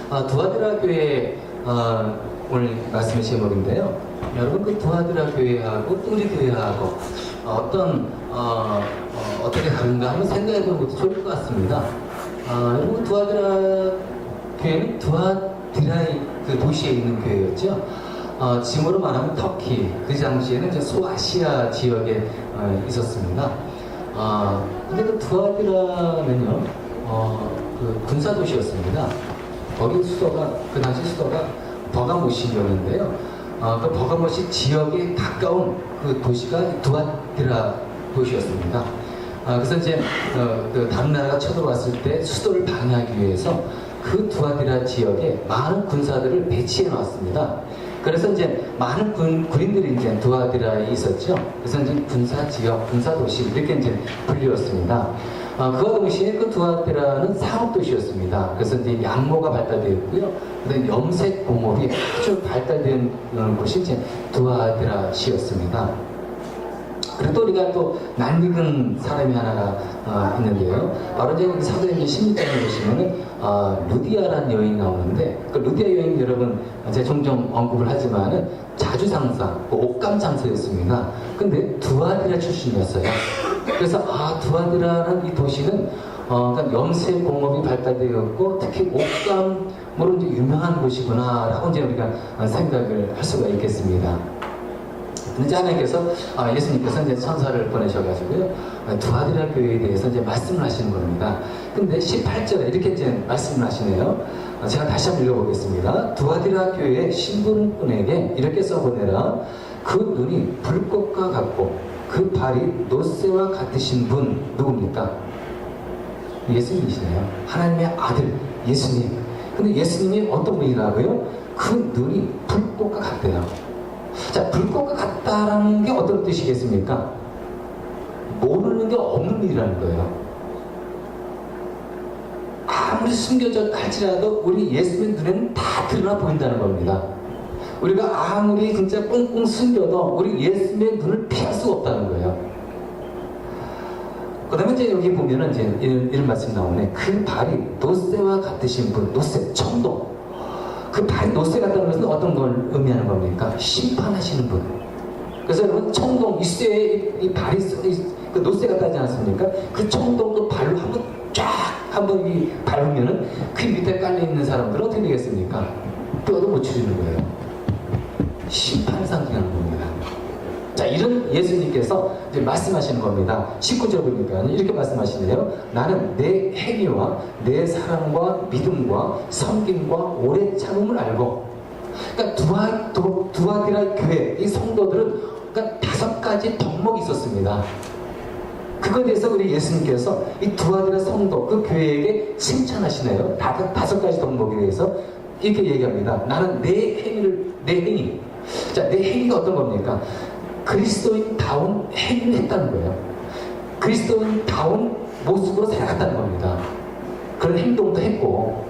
두아드라 교회 오늘 말씀의 제목인데요. 여러분 그 두아드라 교회하고 또 우리 교회하고 어떻게 다른가 한번 생각해 보는 것도 좋을 것 같습니다. 여러분 두아드라 교회는 두아디라의 그 도시에 있는 교회였죠. 지금으로 말하면 터키, 그 당시에는 이제 소아시아 지역에 있었습니다. 근데 그 두아디라는요, 그 군사도시였습니다. 거기 수도가, 그 당시 수도가 버가모시였는데요. 그 버가모시 지역에 가까운 그 도시가 두아디라 도시였습니다. 그래서 이제 그 다른 나라가 쳐들어왔을 때 수도를 방해하기 위해서 그 두아디라 지역에 많은 군사들을 배치해 놨습니다. 그래서 이제 많은 군인들이 이제 두아디라에 있었죠. 그래서 이제 군사지역, 군사도시 이렇게 이제 불리웠습니다. 그와 동시에 그 두아디라는 상업도시였습니다. 그래서 이제 양모가 발달되었고요. 그다음에 염색 공업이 아주 발달된 곳이 이제 두아디라시였습니다. 그리고 또 우리가 또 낯익은 사람이 하나가 있는데요. 바로 이제 사도행전 16장에 보시면은 루디아라는 여인이 나오는데, 그 루디아 여인 여러분 제가 종종 언급을 하지만은 자주상사, 옷감 장소였습니다. 근데 두아디라 출신이었어요. 그래서 두아디라는 이 도시는 그러니까 염색 공업이 발달되었고 특히 옷감으로 이제 유명한 곳이구나라고 이제 우리가 생각을 할 수가 있겠습니다. 이제 하나님께서 예수님께서 이제 천사를 보내셔가지고요 두아디라 교회에 대해서 이제 말씀을 하시는 겁니다. 근데 18절에 이렇게 이제 말씀을 하시네요. 제가 다시 한번 읽어보겠습니다. 두아디라 교회의 신부분에게 이렇게 써보내라. 그 눈이 불꽃과 같고 그 발이 노새와 같으신 분 누굽니까? 예수님이시네요. 하나님의 아들 예수님. 근데 예수님이 어떤 분이라고요? 그 눈이 불꽃과 같대요. 자, 불꽃과 같다라는 게 어떤 뜻이겠습니까? 모르는 게 없는 일이라는 거예요. 아무리 숨겨져 할지라도 우리 예수님 눈에는 다 드러나 보인다는 겁니다. 우리가 아무리 진짜 꽁꽁 숨겨도 우리 예수님의 눈을 피할 수가 없다는 거예요. 그 다음에 이제 여기 보면은 이제 이런 말씀 나오네. 그 발이 노새와 같으신 분, 노새, 청동. 그 발이 노새 같다는 것은 어떤 걸 의미하는 겁니까? 심판하시는 분. 그래서 여러분 청동, 이 쇠에 이 발이 그 노새 같다지 않습니까? 그 청동 그 발로 한번 쫙 한번 이 밟으면은 그 밑에 깔려 있는 사람들은 어떻게 되겠습니까? 뼈도 못 추리는 거예요. 심판을 상징하는 겁니다. 자, 이런 예수님께서 이제 말씀하시는 겁니다. 19절 보니까 이렇게 말씀하시네요. 나는 내 행위와 내 사랑과 믿음과 섬김과 오래 참음을 알고. 그러니까 두아디라 교회 이 성도들은 그러니까 5가지 덕목이 있었습니다. 그거에 대해서 우리 예수님께서 이 두아디라 성도 그 교회에게 칭찬하시네요. 5가지 덕목에 대해서 이렇게 얘기합니다. 나는 내 행위. 자, 내 행위가 어떤 겁니까? 그리스도인다운 행위를 했다는 거예요. 그리스도인다운 모습으로 살아갔다는 겁니다. 그런 행동도 했고,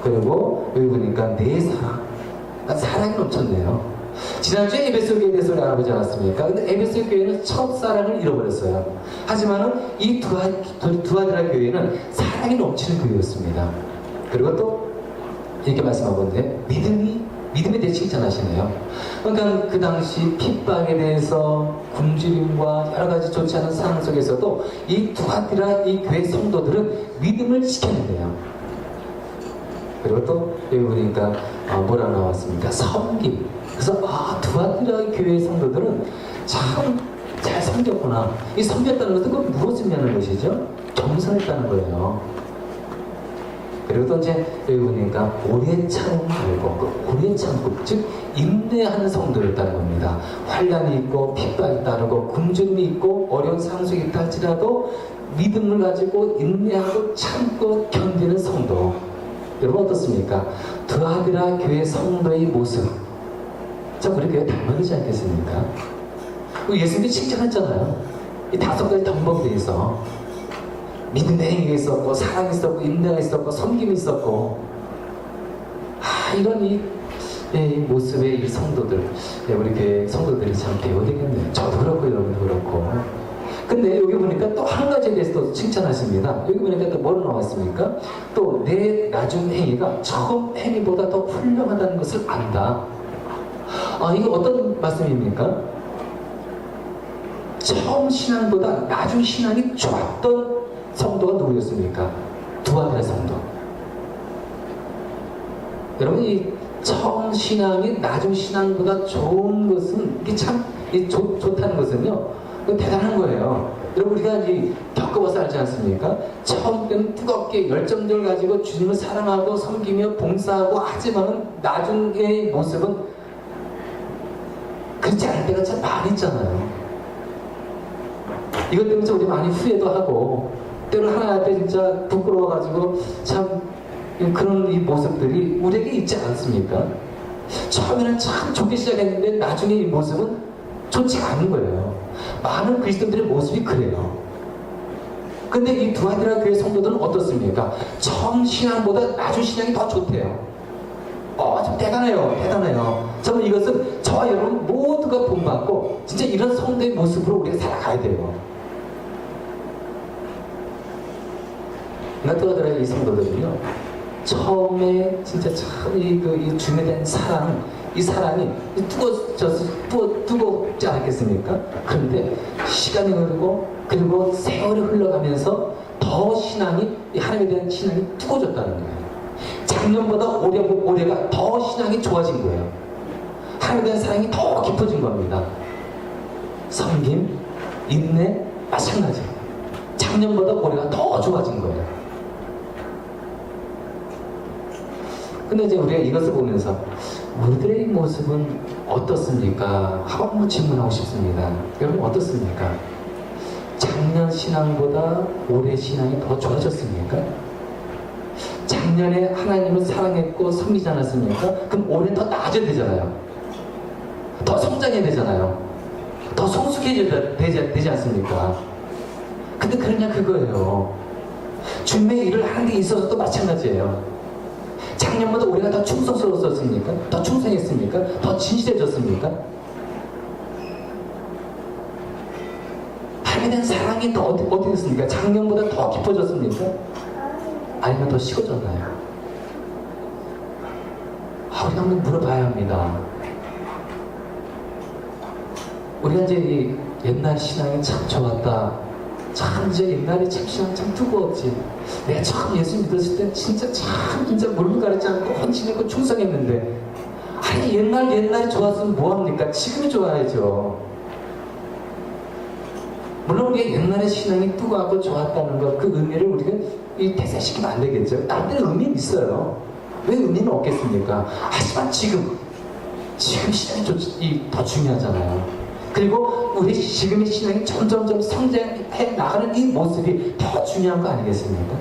그리고 여기 보니까 내 사랑, 그러니까 사랑이 넘쳤네요. 지난주에 에베소 교회에 대해서 알아보지 않았습니까? 근데 에베소 교회는 첫사랑을 잃어버렸어요. 하지만은 이 두아디라 교회는 사랑이 넘치는 교회였습니다. 그리고 또 이렇게 말씀하고 있는데 믿음에 대해 칭찬하시네요. 그러니까 그 당시 핍박에 대해서 굶주림과 여러 가지 좋지 않은 상황 속에서도 이 두아디라 이 교회 성도들은 믿음을 지켰는데요. 그리고 또 여기 보니까 뭐라 나왔습니까? 섬김. 그래서 두아디라 교회 성도들은 참 잘 섬겼구나. 이 섬겼다는 것은 그건 무엇을 의미하는 것이죠? 겸손했다는 거예요. 그리고 또 이제 여기 보니까 오래 참음을 알고 그 오래 참고 즉 인내하는 성도였다는 겁니다. 환난이 있고 핍박이 따르고 굶주림이 있고 어려운 상황 속에 있다 할지라도 믿음을 가지고 인내하고 참고 견디는 성도. 여러분 어떻습니까? 두아디라 교회 성도의 모습 참 우리 교회 닮아지지 않겠습니까? 예수님이 칭찬했잖아요. 이 5가지 덕목에 대해서 믿음의 행위가 있었고 사랑이 있었고 인내가 있었고 섬김이 있었고 이런 이 모습의 이 성도들 우리 교회 성도들이 참 배워야 되겠네요. 저도 그렇고 여러분도 그렇고 근데 여기 보니까 또 한 가지에 대해서 또 칭찬하십니다. 여기 보니까 또 뭐로 나왔습니까? 또 내 나중 행위가 처음 행위보다 더 훌륭하다는 것을 안다. 이거 어떤 말씀입니까? 처음 신앙보다 나중 신앙이 좋았던 성도가 누구였습니까? 두아디라 성도. 여러분, 이 처음 신앙이 나중 신앙보다 좋은 것은 이게 참 좋다는 것은요, 대단한 거예요. 여러분, 우리가 이제 겪어봐서 알지 않습니까? 처음 때는 뜨겁게 열정적을 가지고 주님을 사랑하고 섬기며 봉사하고 하지만은 나중의 모습은 그렇지 않을 때가 참 많이 있잖아요. 이것 때문에 우리 많이 후회도 하고, 때로 하나님 앞에 진짜 부끄러워가지고 참 그런 이 모습들이 우리에게 있지 않습니까? 처음에는 참 좋게 시작했는데 나중에 이 모습은 좋지가 않은 거예요. 많은 그리스도인들의 모습이 그래요. 근데 이 두아디라 교회 성도들은 어떻습니까? 처음 신앙보다 나중 신앙이 더 좋대요. 좀 대단해요. 저는 이것은 저와 여러분 모두가 본받고 진짜 이런 성도의 모습으로 우리가 살아가야 돼요. 두아디라 이 성도들은요, 처음에 진짜 참 이 주님에 대한 사랑, 이 사랑이 뜨겁지 않겠습니까? 그런데 시간이 흐르고 그리고 세월이 흘러가면서 더 신앙이, 하나님에 대한 신앙이 뜨거워졌다는 거예요. 작년보다 올해가 더 신앙이 좋아진 거예요. 하나님에 대한 사랑이 더 깊어진 겁니다. 섬김, 인내, 마찬가지. 작년보다 올해가 더 좋아진 거예요. 근데 이제 우리가 이것을 보면서 우리들의 모습은 어떻습니까? 한번 질문하고 싶습니다. 여러분 어떻습니까? 작년 신앙보다 올해 신앙이 더 좋아졌습니까? 작년에 하나님을 사랑했고 섬기지 않았습니까? 그럼 올해 더 나아져야 되잖아요. 더 성장해야 되잖아요. 더 성숙해져야 되지 않습니까? 근데 그러냐 그거예요. 주님의 일을 하는 데 있어서도 마찬가지예요. 작년보다 올해가 더 충성스러웠습니까? 더 충성했습니까? 더 진실해졌습니까? 하나님에 대한 사랑이 더 어떻게 됐습니까? 작년보다 더 깊어졌습니까? 아니면 더 식어졌나요? 우리가 한번 물어봐야 합니다. 우리가 이제 이 옛날 신앙이 참 좋았다. 참 이제 옛날에 참 신앙 참 뜨거웠지. 내가 처음 예수 믿었을 때 진짜 물을 가리지 않고 헌신했고 충성했는데, 아니 옛날에 좋았으면 뭐합니까? 지금이 좋아야죠. 물론 우리가 옛날에 신앙이 뜨거웠고 좋았다는 것, 그 의미를 우리가 대사시키면 안 되겠죠. 나름대로 의미는 있어요. 왜 의미는 없겠습니까? 하지만 지금 신앙이 더 중요하잖아요. 그리고 우리 지금의 신앙이 점점점 성장해 나가는 이 모습이 더 중요한 거 아니겠습니까?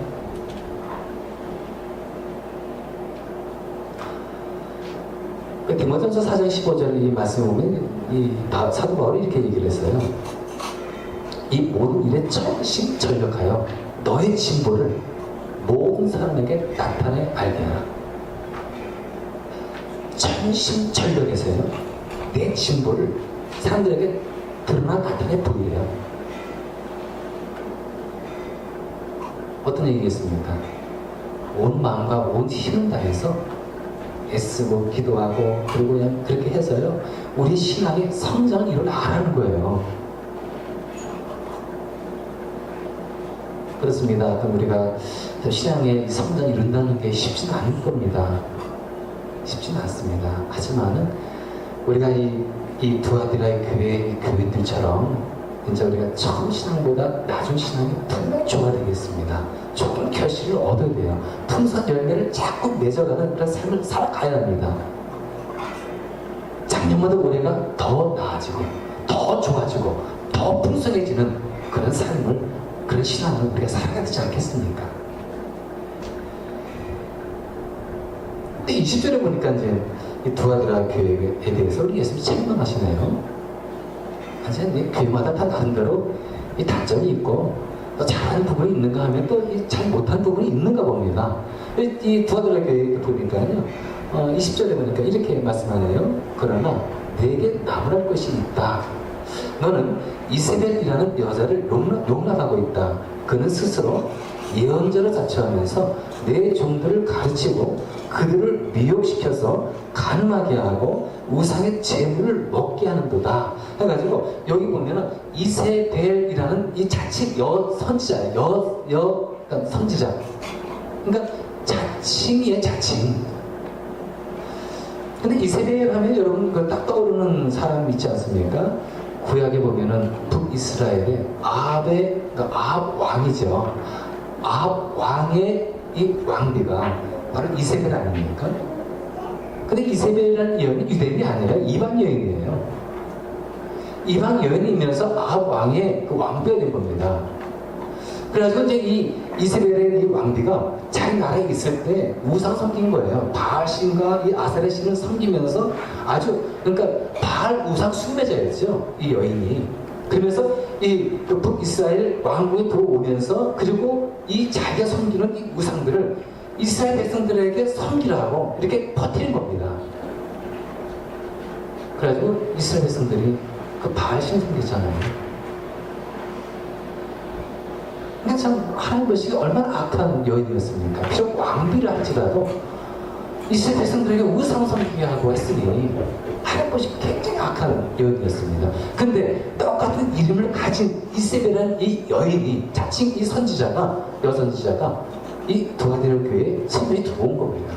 디모데전서 4장 15절에 이 말씀을 보면 이 사도 바울이 이렇게 얘기를 했어요. 이 모든 일에 전심 전력하여 너의 진보를 모든 사람에게 나타내 알게 하라. 전심 전력에서요, 내 진보를 사람들에게 드러나 나타내 보이래요. 어떤 얘기겠습니까? 온 마음과 온 힘을 다해서 애쓰고 기도하고 그리고 그냥 그렇게 해서요, 우리 신앙의 성장을 일어나가는 거예요. 그렇습니다. 그럼 우리가 신앙의 성장을 이룬다는 게 쉽지는 않을 겁니다. 쉽지는 않습니다. 하지만은 우리가 이 두아디라의 교회들처럼 진짜 우리가 처음 신앙보다 나중 신앙이 분명히 좋아지겠습니다. 좋은 결실을 얻어야 돼요. 풍성한 열매를 자꾸 맺어가는 그런 삶을 살아가야 합니다. 작년보다 올해가 더 나아지고 더 좋아지고 더 풍성해지는 그런 삶을, 그런 신앙을 우리가 살아가야 되지 않겠습니까? 근데 20절에 보니까 이제 이 두아디라 교회에 대해서 우리 예수님이 책망하시네요. 사실 교회마다 다 나름대로 이 단점이 있고 또 잘하는 부분이 있는가 하면 또 잘 못하는 부분이 있는가 봅니다. 이 두아디라 교회 보니까요, 20절에 보니까 이렇게 말씀하네요. 그러나 내게 나무랄 것이 있다. 너는 이세벨이라는 여자를 용납하고 있다. 그는 스스로 예언자로 자처하면서 내 종들을 가르치고 그들을 미혹시켜서 가늠하게 하고 우상의 재물을 먹게 하는도다. 해가지고 여기 보면은 이세벨이라는 이 자칭 선지자예요. 그러니까 선지자. 그러니까 자칭이에요, 자칭. 근데 이세벨 하면 여러분 딱 떠오르는 사람 있지 않습니까? 구약에 보면은 북이스라엘의 그러니까 아합 왕이죠. 아합 왕의 이 왕비가 바로 이세벨 아닙니까? 근데 이세벨이라는 여인이 유대인이 아니라 이방 여인이에요. 이방 여인이면서 아합 왕의 그 왕비가 된 겁니다. 그래가지고 이제 이 이세벨의 이 왕비가 자기 나라에 있을 때 우상 섬긴 거예요. 바알신과 이 아세라신을 섬기면서 아주 그러니까 바알 우상 숭배자였죠. 이 여인이. 그러면서 이 북이스라엘 왕국에 들어오면서 그리고 이 자기가 섬기는 이 우상들을 이스라엘 백성들에게 섬기라고 이렇게 퍼뜨린 겁니다. 그래가지고 이스라엘 백성들이 그 바알신 섬겼잖아요. 그러니까 참 하나님 보시기에 얼마나 악한 여인이었습니까? 비록 왕비를 할지라도 이스라엘 백성들에게 우상 섬기게 하고 했으니 하나님 보시기에 굉장히 악한 여인이었습니다. 근데 똑같은 이름을 가진 이세벨이라는 이 여인이 자칭 이 선지자가 여선지자가 이 두아디라 교회에 선배이 들어온 겁니다.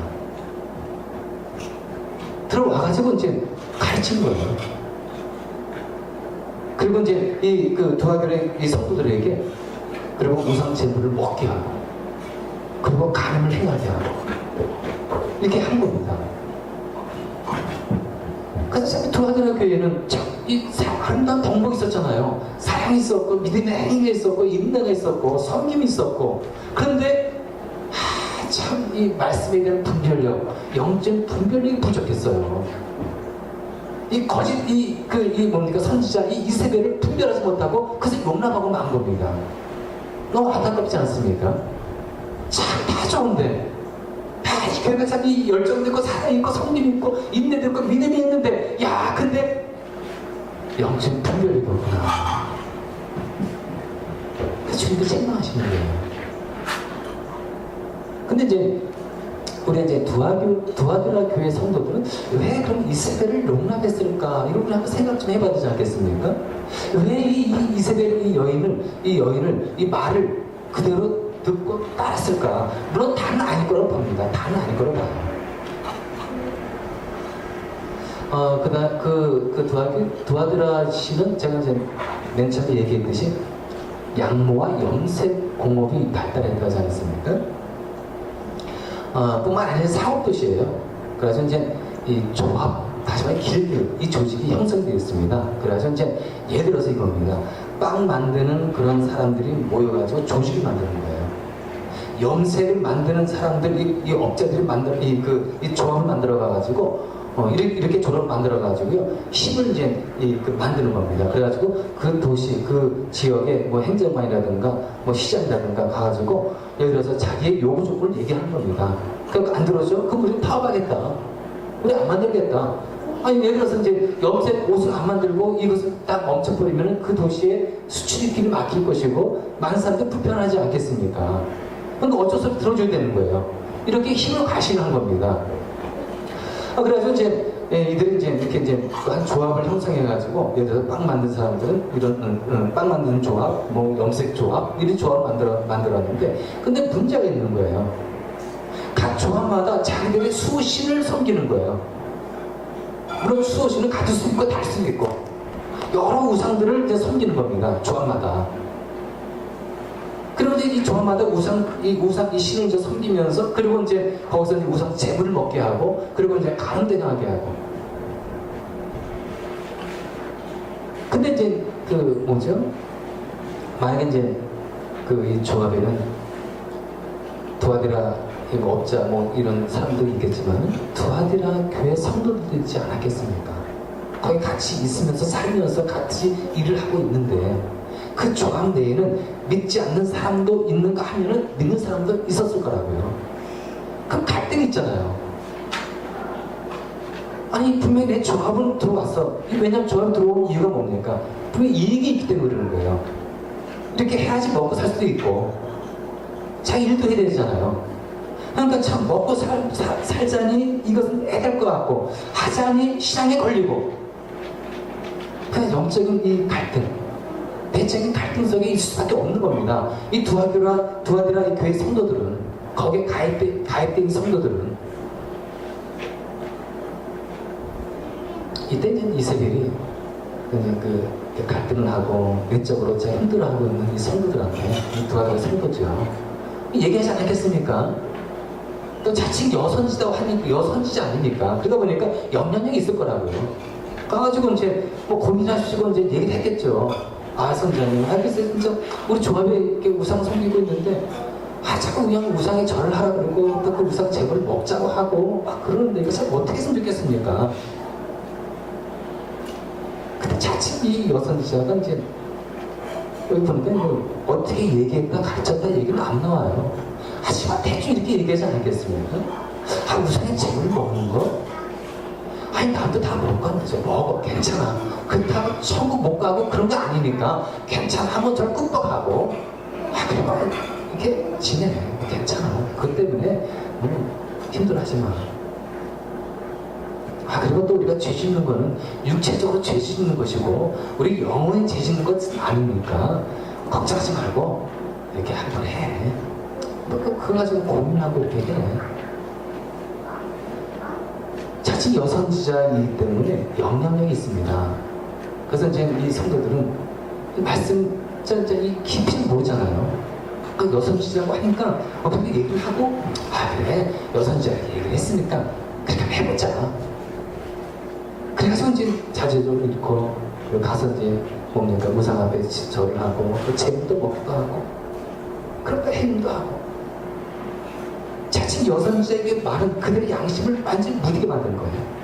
들어와가지고 이제 가르친 거예요. 그리고 이제 이 그 두아디라 이 성도들에게 그리고 우상 제물을 먹게 하고 그리고 간음을 행하게 하고 이렇게 한 겁니다. 그래서 두아디라 교회는 이 아름다운 덕목이 있었잖아요. 사랑이 있었고 믿음의 행위가 있었고 인내가 있었고 섬김이 있었고 그런데 참 이 말씀에 대한 분별력, 영적 분별력이 부족했어요. 이 거짓 이 뭡니까 선지자 이 이세벨을 분별하지 못하고 그래서 용납하고 만 겁니다. 너무 안타깝지 않습니까? 참 다 좋은데 이 교회가 참 이 열정도 있고 사랑이 있고 성김이 있고 인내도 있고 믿음이 있는데 야 근데 영적 분별이 없구나. 그 주님도 책망하시는 거예요. 근데 이제 우리 이제 두아디라 교회 성도들은 왜 그럼 이세벨을 용납했을까? 이걸 한번 생각 좀 해봐야 되지 않겠습니까? 왜 이 이세벨 이 여인을 이 말을 그대로 듣고 따랐을까? 물론 다는 아닐 거라고 봅니다. 다는 아닐 거라고 봐요. 두아디라 씨는 제가 이제 맨 처음에 얘기했듯이 양모와 염색 공업이 발달했다지 않습니까? 뿐만 아니라 사업도시예요. 그래서 이제 이 조합, 다시 말해 길드, 이 조직이 형성되어 있습니다. 그래서 이제 예를 들어서 이겁니다. 빵 만드는 그런 사람들이 모여가지고 조직을 만드는 거예요. 염색을 만드는 사람들, 이 업자들이 이 조합을 만들어가가지고 이렇게 조합을 만들어가지고요 힘을 이제 만드는 겁니다. 그래가지고 그 도시, 그 지역의 뭐 행정관이라든가 뭐 시장이라든가 가가지고 예를 들어서 자기의 요구 조건을 얘기하는 겁니다. 그럼 안 들어줘? 그럼 우리 파업하겠다. 우리 안 만들겠다. 아니 예를 들어서 이제 염색 옷을 안 만들고 이것을 딱 멈춰버리면 그 도시의 수출입 길이 막힐 것이고 많은 사람들이 불편하지 않겠습니까? 그러니까 어쩔 수 없이 들어줘야 되는 거예요. 이렇게 힘을 과시한 겁니다. 그래서 이제 이들이 이제 이렇게 이제 한 조합을 형성해가지고 예를 들어서 빵 만든 사람들은 이런 빵 만드는 조합, 뭐 염색 조합 이런 조합을 만들었는데 근데 문제가 있는 거예요. 각 조합마다 자기들의 수신을 섬기는 거예요. 물론 수신은 가질 수 있고 달 수 있고 여러 우상들을 이제 섬기는 겁니다. 조합마다. 그리고 이제 이 조합마다 이 신을 이제 섬기면서, 그리고 이제 거기서 이제 우상 재물을 먹게 하고, 그리고 이제 가늠대행하게 하고. 근데 이제 만약에 이제 이 조합에는 두아디라 업자 뭐 이런 사람들이 있겠지만, 두아디라 교회 성도들도 있지 않았겠습니까? 거기 같이 있으면서 살면서 같이 일을 하고 있는데, 그 조합 내에는 믿지 않는 사람도 있는가 하면은 믿는 사람도 있었을 거라고요. 그럼 갈등이 있잖아요. 아니 분명히 내 조합은 들어왔어. 왜냐면 조합 들어온 이유가 뭡니까? 분명히 이익이 있기 때문에 그러는 거예요. 이렇게 해야지 먹고 살 수도 있고 자기 일도 해야 되잖아요. 그러니까 참 먹고 살자니 이것은 해될 것 같고 하자니 신앙에 걸리고 그냥 영적인 이 갈등, 대적인 갈등 속에 있을 수밖에 없는 겁니다. 이 두아디라 이 교회 성도들은, 거기에 가입된 성도들은 이때 이제 이세벨이 그 갈등을 하고 외적으로 제가 힘들어하고 있는 이 성도들한테, 이 두아디라 성도죠, 얘기하지 않겠습니까? 또 자칭 여선지다고 하니까 여선지자 아닙니까? 그러다 보니까 영향력이 있을 거라고요. 가가지고 이제 뭐 고민하시고 이제 얘기를 했겠죠. 아, 선지자님, 글쎄 진짜 우리 조합에 이렇게 우상 섬기고 있는데 자꾸 그냥 우상에 절을 하라 그러고 또 그 우상 제물을 먹자고 하고 막 그러는데 이거 참 어떻게 했으면 좋겠습니까? 근데 자칭 이 여선지자가 이제 여기 보니까 뭐 어떻게 얘기했다 가르쳤다 얘기는 안 나와요. 하지만 대충 이렇게 얘기하지 않겠습니까? 아, 우상에 제물을 먹는 거? 아니, 나도 다 먹을 거 아니죠. 먹어, 괜찮아. 그렇다고 천국 못 가고 그런 거 아니니까 괜찮아. 한번 절 꾹뻑하고 그러면 이렇게 지내. 괜찮아. 그것 때문에 힘들어하지 마. 그리고 또 우리가 죄 짓는 거는 육체적으로 죄 짓는 것이고 우리 영혼에 죄 짓는 것은 아니니까 걱정하지 말고 이렇게 한번 해. 그거 가지고 고민하고 이렇게 해. 자칭 여선지자이기 때문에 영향력이 있습니다. 그래서 이제 이 성도들은 말씀 이 깊이는 모르잖아요. 그 여선지자라고 하니까 그렇게 얘기를 하고 그래, 여선지자 얘기를 했으니까 그렇게 해보자. 그래가지고 이제 자제적으로 잃고 가서 이제 뭡니까, 우상 앞에 절을 하고 또 재물도 먹기도 하고 그러니까 행위도 하고 자칭 여선지자에게 말은 그들의 양심을 완전히 무디게 만든 거예요.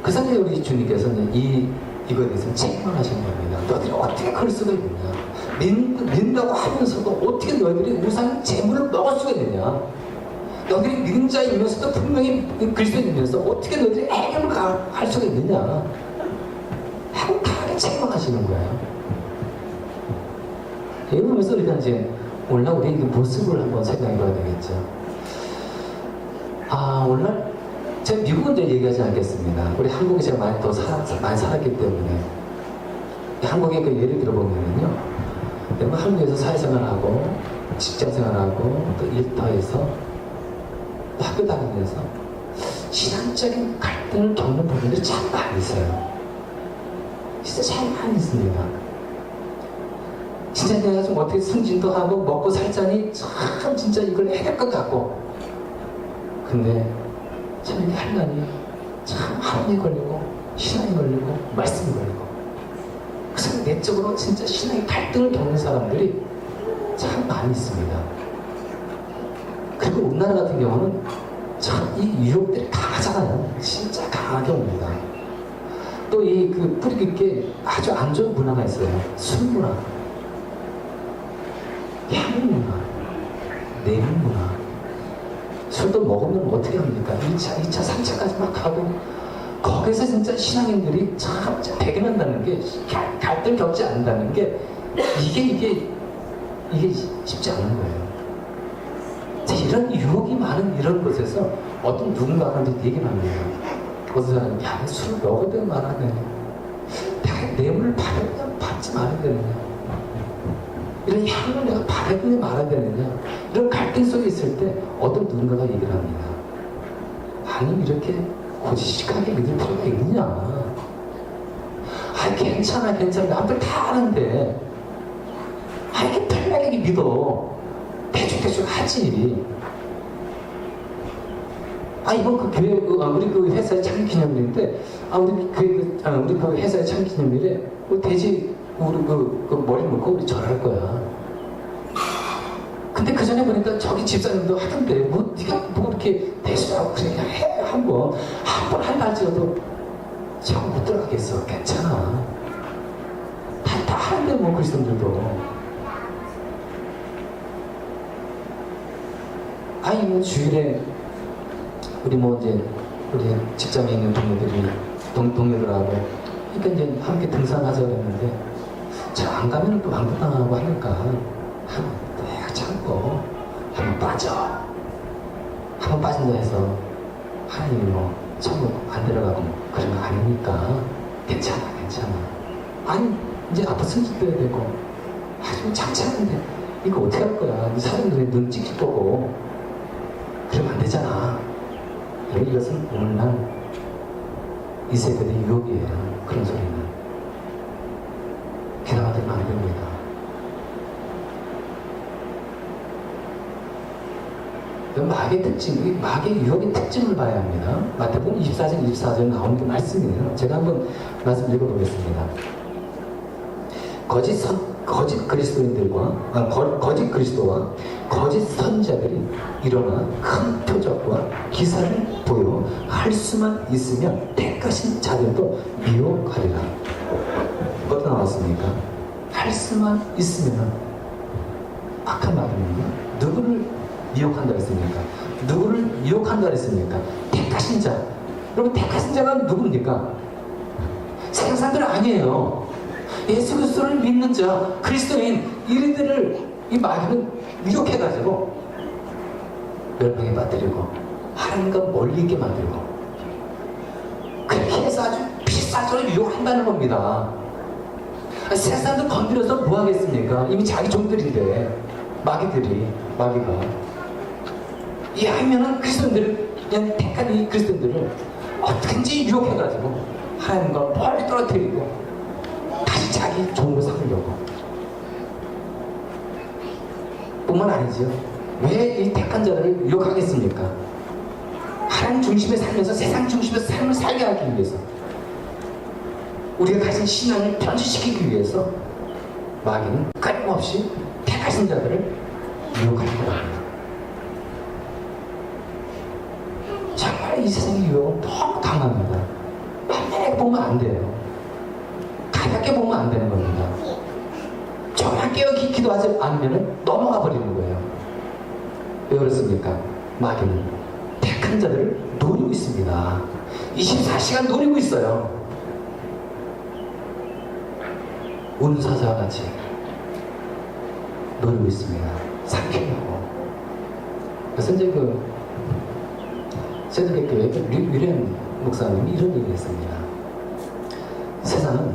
그래서 우리 주님께서는 이거에 대해서 책망하시는 겁니다. 너희들이 어떻게 그럴 수가 있느냐? 믿는다고 하면서도 어떻게 너희들이 우상 재물을 먹을 수가 있느냐? 너희들이 믿는 자이면서도 분명히 그리스도인이면서 어떻게 너희들이 해결을 할 수가 있느냐? 하고 다 책망하시는 거예요. 이거 보면서 우리가 이제 오늘날 우리의 모습을 한번 생각해 봐야 되겠죠. 오늘날 제가 미국은 이제 얘기하지 않겠습니다. 우리 한국에 제가 많이 살았기 때문에 한국의 그 예를 들어보면요, 내가 한국에서 사회생활하고 직장생활하고 또 일터에서 또 학교 다니면서 신앙적인 갈등을 겪는 부분들이 참 많이 있어요. 진짜 참 많이 있습니다. 진짜 내가 좀 어떻게 승진도 하고 먹고 살자니 참 진짜 이걸 해야 될 것 같고, 근데 참 이게 하려니 참 하나님이 걸리고 신앙이 걸리고 말씀이 걸리고, 그래서 내적으로 진짜 신앙의 갈등을 겪는 사람들이 참 많이 있습니다. 그리고 우리나라 같은 경우는 참 이 유혹들이 강하잖아요. 진짜 강하게 옵니다. 또 이 그 뿌리 깊게 아주 안 좋은 문화가 있어요. 술 문화, 향유 문화, 내분 문화. 술도 먹으면 어떻게 합니까? 1차, 2차, 3차까지 막 하고 거기서 진짜 신앙인들이 참 배경한다는 게, 갈등 겪지 않는다는 게 이게 쉽지 않은 거예요. 이런 유혹이 많은 이런 곳에서 어떤 누군가가 이제 얘기를 합니다. 어떤 사람이 술을 먹어야 되는 말아야 되냐, 내가 뇌물을 받지 말아야 되느냐, 이런 향을 내가 받아야 되냐 말아야 되느냐, 이런 갈등 속에 있을 때 어떤 누군가가 얘기를 합니다. 아니, 이렇게 고지식하게 믿을 필요가 있느냐. 괜찮아 남들 다 아는데 이렇게 편하게 믿어. 대충 하지. 이번 그 교회, 우리 그 회사의 창립 기념일인데, 우리 그 회사의 창립 기념일에 돼지 우리 그 머리 묶고 우리 절할 거야. 근데 그 전에 보니까 저기 집사님도 하던데, 네가 이렇게 대수하고 그냥 해. 한번 한다 할지라도 자꾸 못 들어가겠어. 괜찮아. 다 하는데 그리스도인들도. 주일에 우리 이제 우리 직장에 있는 동료들하고 그러니까 이제 함께 등산하자 그랬는데 저 안 가면 또 왕따당하고 하니까 내가 참고 한번 빠진다 해서 하나님이 뭐 천국 안 들어가고 그런 거 아니니까 괜찮아. 아니 이제 앞으로 승진돼야 되고 아주 장차는데 이거 어떻게 할 거야? 이 사람들의 눈 찍힐 거고 그러면 안 되잖아. 이것은 오늘날 이 세대의 유혹이에요. 그런 소리는 기다가 되면 안 됩니다. 마귀의 특징, 마귀의 유혹의 특징을 봐야 합니다. 마태복음 24장 나오는 게 말씀이에요. 제가 한번 말씀 읽어보겠습니다. 거짓 그리스도인들과 거짓 그리스도와 거짓 선자들이 일어나 큰 표적과 기사를 보여 할 수만 있으면 택하신 자들도 미혹하리라. 어디 나왔습니까? 할 수만 있으면 악한 말입니다. 누구를 미혹한다 했습니까? 누구를 유혹한다 했습니까? 택하신 자. 여러분 택하신 자가 누굽니까? 세상 사람들 아니에요. 예수 그리스도를 믿는 자, 그리스도인 이들을 이 마귀는 유혹해가지고 멸망에 빠뜨리고 하나님과 멀리 있게 만들고 그렇게 해서 아주 비싸게 유혹한다는 겁니다. 세상 사람들 건드려서 뭐 하겠습니까? 이미 자기 종들인데 마귀가 이 하면은 그리스도인들을 그냥 택한 이 그리스도인들을 어떻게든지 유혹해가지고 하나님과 멀리 떨어뜨리고 다시 자기 종으로 삼으려고. 뿐만 아니죠. 왜 이 택한 자를 유혹하겠습니까? 하나님 중심에 살면서 세상 중심에서 삶을 살게 하기 위해서, 우리가 가진 신앙을 변질시키기 위해서 마귀는 끊임없이 택하신 자들을 유혹할 거랍니다. 정말 이 세상의 유혹은 너무 강합니다. 한매에 보면 안 돼요. 가볍게 보면 안 되는 겁니다. 정말 깨어 기도하지 않으면 넘어가 버리는 거예요. 왜 그렇습니까? 마귀는 택한 자들을 노리고 있습니다. 24시간 노리고 있어요. 운사자와 같이 노리고 있습니다. 삼키려고. 그래서 이제 세드백교회 위련 목사님이 이런 얘기를 했습니다. 세상은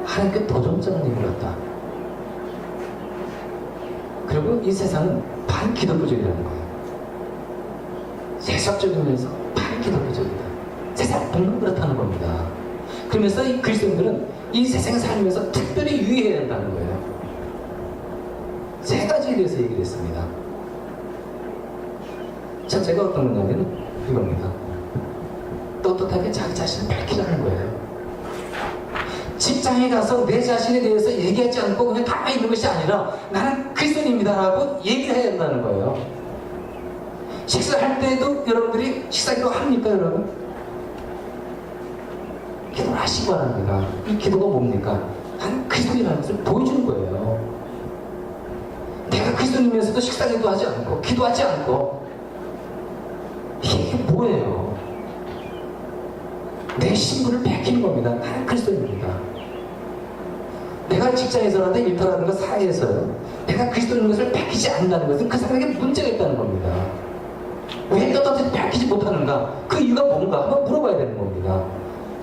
하나님께 도전장을 내밀었다. 그리고 이 세상은 반기독교적이라는 거예요. 세속적이면서 반기독교적이다. 세상 본능 그렇다는 겁니다. 그러면서 이 그리스도인들은 이 세상에 살면서 특별히 유의해야 한다는 거예요. 세 가지에 대해서 얘기를 했습니다. 첫째가 어떤 거냐면 이겁니다. 떳떳하게 자기 자신을 밝히라는 거예요. 직장에 가서 내 자신에 대해서 얘기하지 않고 그냥 가만히 있는 것이 아니라 나는 그리스도인입니다라고 얘기를 해야 한다는 거예요. 식사할 때도 여러분들이 식사기도 합니까, 여러분? 기도를 하시기 바랍니다. 이 기도가 뭡니까? 나는 그리스도인이라는 것을 보여주는 거예요. 내가 그리스도인이면서도 식사기도 하지 않고 기도하지 않고 이게 뭐예요? 내 신분을 밝히는 겁니다. 나는 그리스도인입니다. 내가 직장에서라든가 일터라든가 사회에서요, 내가 그리스도인 것을 밝히지 않는다는 것은 그 사람에게 문제가 있다는 겁니다. 왜 떳떳하게 밝히지 못하는가? 그 이유가 뭔가 한번 물어봐야 되는 겁니다.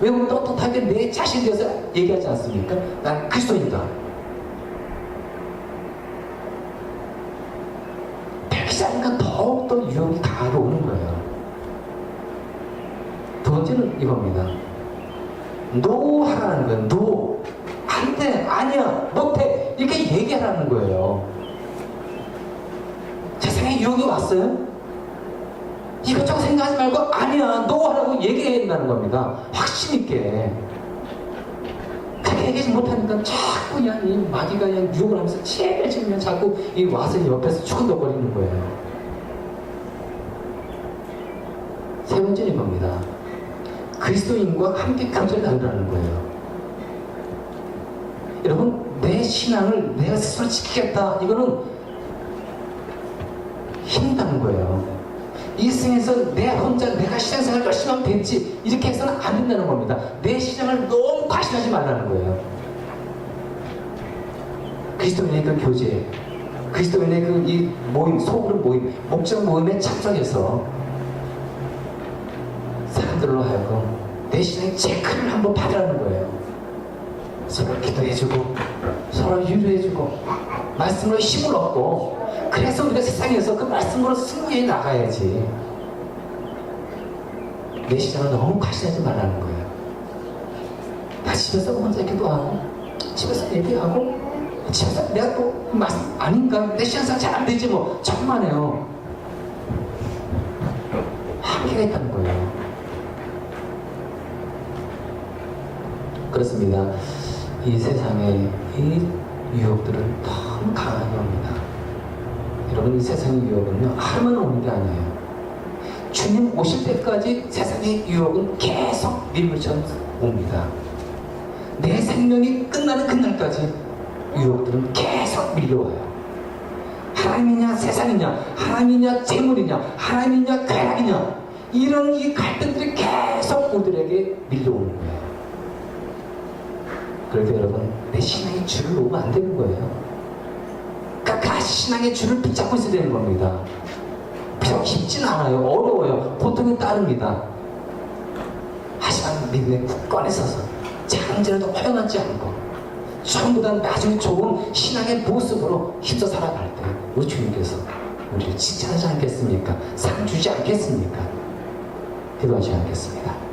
왜 우리 떳떳하게 내 자신에 대해서 얘기하지 않습니까? 난 그리스도인이다. 밝히지 않으니까 더욱더 유혹이 강하게 오는 거예요. 두 번째는 이겁니다. 노 하라는 거예요. 노. 안 돼. 아니야. 못해. 이렇게 얘기하라는 거예요. 세상에 유혹이 왔어요? 이것저것 생각하지 말고 아니야. 노 하라고 얘기해야 된다는 겁니다. 확신 있게. 그렇게 얘기하지 못하니까 자꾸 그냥 이 마귀가 그냥 유혹을 하면서 제일 자꾸 이 와서 옆에서 추근덕거리는 거예요. 세 번째는 이겁니다. 그리스도인과 함께 교제하라는 거예요. 여러분, 내 신앙을 내가 스스로 지키겠다. 이거는 힘들다는 거예요. 이 세상에서 내 혼자 내가 신앙생활 열심히 하면 됐지 이렇게 해서는 안 된다는 겁니다. 내 신앙을 너무 과신하지 말라는 거예요. 그리스도인의 그 교제, 그리스도인의 그 이 모임, 소그룹 모임, 목적 모임에 참석해서 사람들로 하여금 내 신앙의 체크를 한번 받으라는 거예요. 서로 기도해주고 서로 유로해주고 말씀으로 힘을 얻고, 그래서 우리가 세상에서 그 말씀으로 승리해 나가야지. 내 신앙을 너무 과신하지 말라는 거예요. 나 집에서 혼자 기도하고 집에서 예배하고 집에서 내가 또 말씀 아닌가? 내 신앙생활 잘 안 되지 뭐. 천만에요. 한계가 있다는 거예요. 그렇습니다. 이 세상에 이 유혹들은 너무 강하게 옵니다. 여러분, 이 세상의 유혹은요 하루만 오는 게 아니에요. 주님 오실 때까지 세상의 유혹은 계속 밀물처럼 옵니다. 내 생명이 끝나는 그날까지 유혹들은 계속 밀려와요. 하나님이냐 세상이냐, 하나님이냐 재물이냐, 하나님이냐 쾌락이냐, 이런 이 갈등들이 계속 우리들에게 밀려오는 거예요. 그래서 여러분, 내 신앙의 줄을 놓으면 안 되는 거예요. 그러니까 그 신앙의 줄을 붙잡고 있어야 되는 겁니다. 비록 쉽지는 않아요. 어려워요. 고통에 따릅니다. 하지만 믿음의 굳건에 서서 장제라도 허용하지 않고 전부 다 나중에 좋은 신앙의 모습으로 힘써 살아갈 때 우리 주님께서 우리를 칭찬하지 않겠습니까? 상 주지 않겠습니까? 기도하지 않겠습니다.